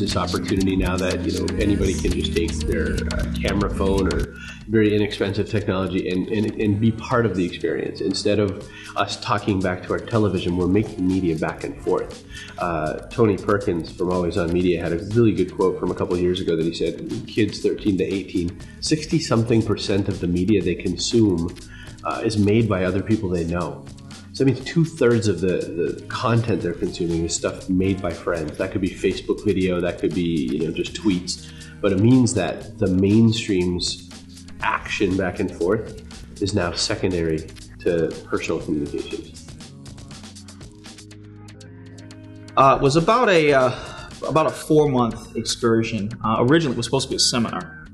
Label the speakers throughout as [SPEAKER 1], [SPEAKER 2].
[SPEAKER 1] this opportunity now that anybody can just take their camera phone or very inexpensive technology and be part of the experience. Instead of us talking back to our television, we're making media back and forth. Tony Perkins from Always On Media had a really good quote from a couple of years ago that he said, kids 13 to 18, 60-something% of the media they consume is made by other people they know. So that means 2/3 of the content they're consuming is stuff made by friends. That could be Facebook video, that could be just tweets, but it means that the mainstream's action back and forth is now secondary to personal communications.
[SPEAKER 2] It was about a 4-month excursion. Originally, it was supposed to be a seminar.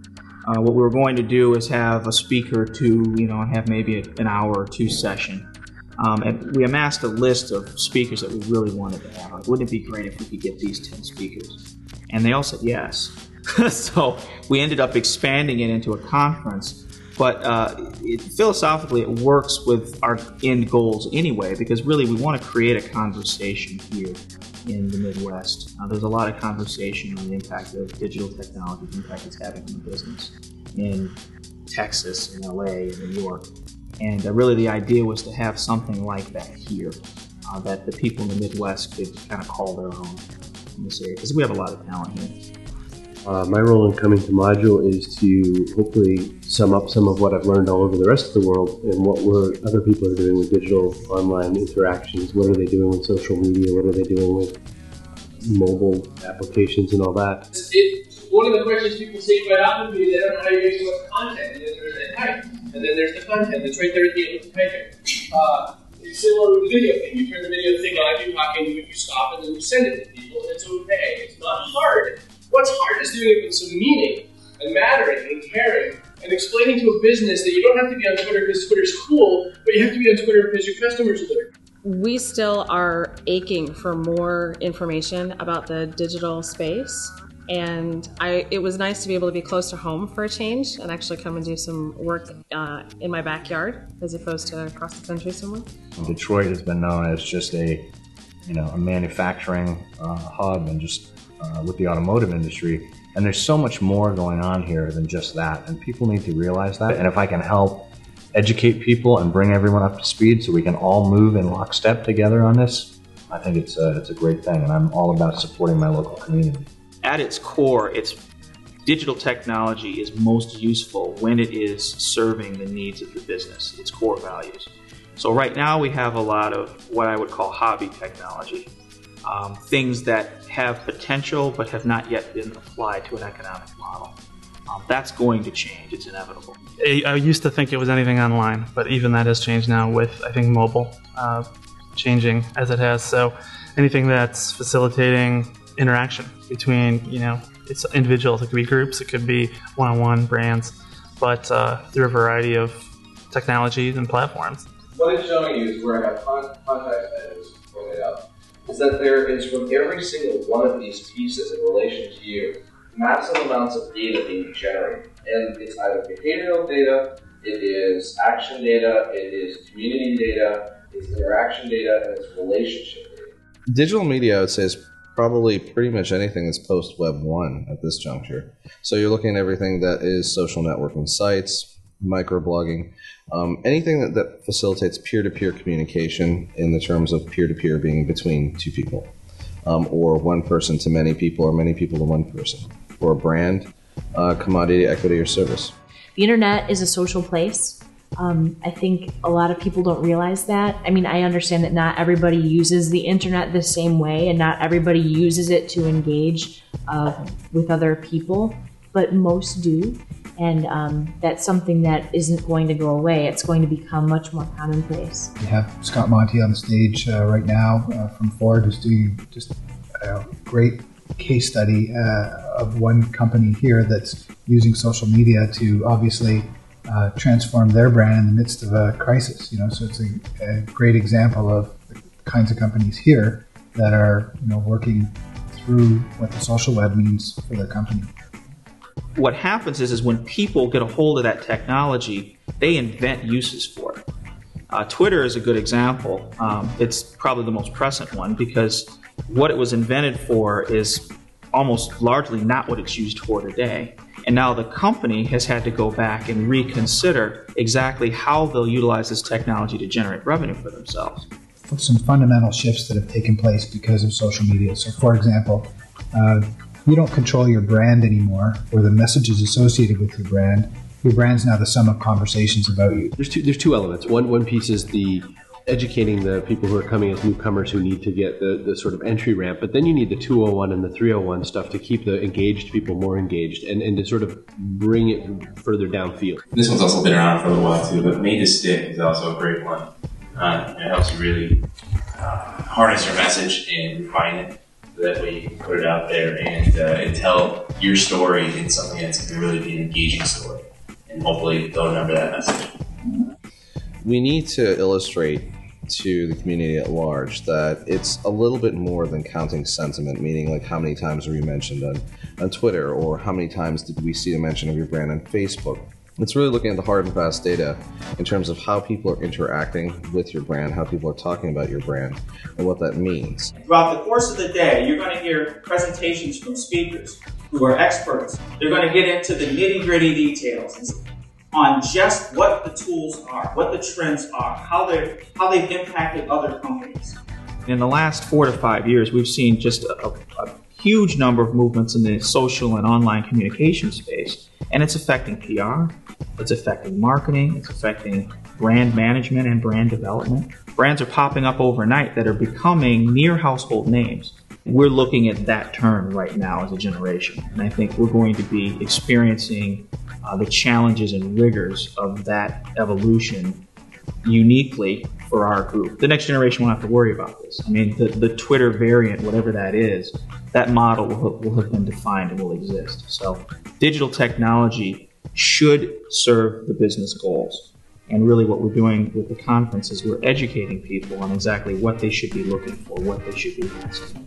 [SPEAKER 2] What we were going to do is have a speaker have maybe an hour or two session. And we amassed a list of speakers that we really wanted to have. Like, wouldn't it be great if we could get these 10 speakers? And they all said yes. So we ended up expanding it into a conference. But philosophically, it works with our end goals anyway, because really we want to create a conversation here in the Midwest. There's a lot of conversation on the impact of digital technology, the impact it's having on the business in Texas, in LA, in New York. And really the idea was to have something like that here, that the people in the Midwest could kind of call their own in this area, because we have a lot of talent here.
[SPEAKER 1] My role in coming to Module is to hopefully sum up some of what I've learned all over the rest of the world and what other people are doing with digital online interactions. What are they doing with social media? What are they doing with mobile applications and all that?
[SPEAKER 3] One of the questions people say quite often to me is they don't know how you're doing what's content. And then there's the type. And then there's the content that's right there at the end of the typing. It's similar with the video thing. You turn the video thing on, you're talking, you stop, and then you send it to people, and it's okay. It's not hard. What's hard is doing it with some meaning, and mattering, and caring, and explaining to a business that you don't have to be on Twitter because Twitter's cool, but you have to be on Twitter because your customers are there.
[SPEAKER 4] We still are aching for more information about the digital space. And it was nice to be able to be close to home for a change and actually come and do some work in my backyard as opposed to across the country somewhere.
[SPEAKER 5] Detroit has been known as just a manufacturing hub and just with the automotive industry. And there's so much more going on here than just that. And people need to realize that. And if I can help educate people and bring everyone up to speed so we can all move in lockstep together on this, I think it's a great thing. And I'm all about supporting my local community.
[SPEAKER 2] At its core, digital technology is most useful when it is serving the needs of the business, its core values. So right now we have a lot of what I would call hobby technology, things that have potential but have not yet been applied to an economic model. That's going to change. It's inevitable.
[SPEAKER 6] I used to think it was anything online, but even that has changed now with, I think, mobile changing as it has. So anything that's facilitating interaction between, it's individuals, it could be groups, it could be one-on-one brands, but through a variety of technologies and platforms.
[SPEAKER 7] What it's showing you is where I have contact that was pointed out, is that there is from every single one of these pieces in relation to you, massive amounts of data being generated. And it's either behavioral data, it is action data, it is community data, it's interaction data, and it's relationship data.
[SPEAKER 8] Digital media, I would say, is probably pretty much anything that's post-Web 1 at this juncture. So you're looking at everything that is social networking sites, microblogging, anything that facilitates peer-to-peer communication in the terms of peer-to-peer being between two people, or one person to many people, or many people to one person, or a brand, commodity, equity, or service.
[SPEAKER 9] The internet is a social place. I think a lot of people don't realize that. I mean, I understand that not everybody uses the internet the same way and not everybody uses it to engage with other people, but most do. And that's something that isn't going to go away. It's going to become much more commonplace.
[SPEAKER 10] We have Scott Monty on the stage right now from Ford, who's doing just a great case study of one company here that's using social media to obviously transform their brand in the midst of a crisis. So it's a great example of the kinds of companies here that are working through what the social web means for their company.
[SPEAKER 2] What happens is when people get a hold of that technology, they invent uses for it. Twitter is a good example. It's probably the most present one because what it was invented for is almost largely not what it's used for today. And now the company has had to go back and reconsider exactly how they'll utilize this technology to generate revenue for themselves.
[SPEAKER 10] Some fundamental shifts that have taken place because of social media. So, for example, you don't control your brand anymore, or the messages associated with your brand. Your brand's now the sum of conversations about you.
[SPEAKER 1] There's two elements. One piece is the educating the people who are coming as newcomers who need to get the sort of entry ramp, but then you need the 201 and the 301 stuff to keep the engaged people more engaged and to sort of bring it further downfield.
[SPEAKER 11] This one's also been around for a little while too, but Made to Stick is also a great one. It helps you really harness your message and refine it so that way you can put it out there and tell your story in something that's going to really be an engaging story, and hopefully they'll remember that message.
[SPEAKER 8] We need to illustrate to the community at large that it's a little bit more than counting sentiment, meaning like how many times were you mentioned on Twitter, or how many times did we see a mention of your brand on Facebook. It's really looking at the hard and fast data in terms of how people are interacting with your brand, how people are talking about your brand, and what that means.
[SPEAKER 2] Throughout the course of the day, you're going to hear presentations from speakers who are experts. They're going to get into the nitty-gritty details on just what the tools are, what the trends are, how they've impacted other companies. In the last 4 to 5 years, we've seen just a huge number of movements in the social and online communication space, and it's affecting PR, it's affecting marketing, it's affecting brand management and brand development. Brands are popping up overnight that are becoming near household names. We're looking at that turn right now as a generation, and I think we're going to be experiencing the challenges and rigors of that evolution uniquely for our group. The next generation won't have to worry about this. I mean, the Twitter variant, whatever that is, that model will have been defined and will exist. So digital technology should serve the business goals. And really what we're doing with the conference is we're educating people on exactly what they should be looking for, what they should be asking.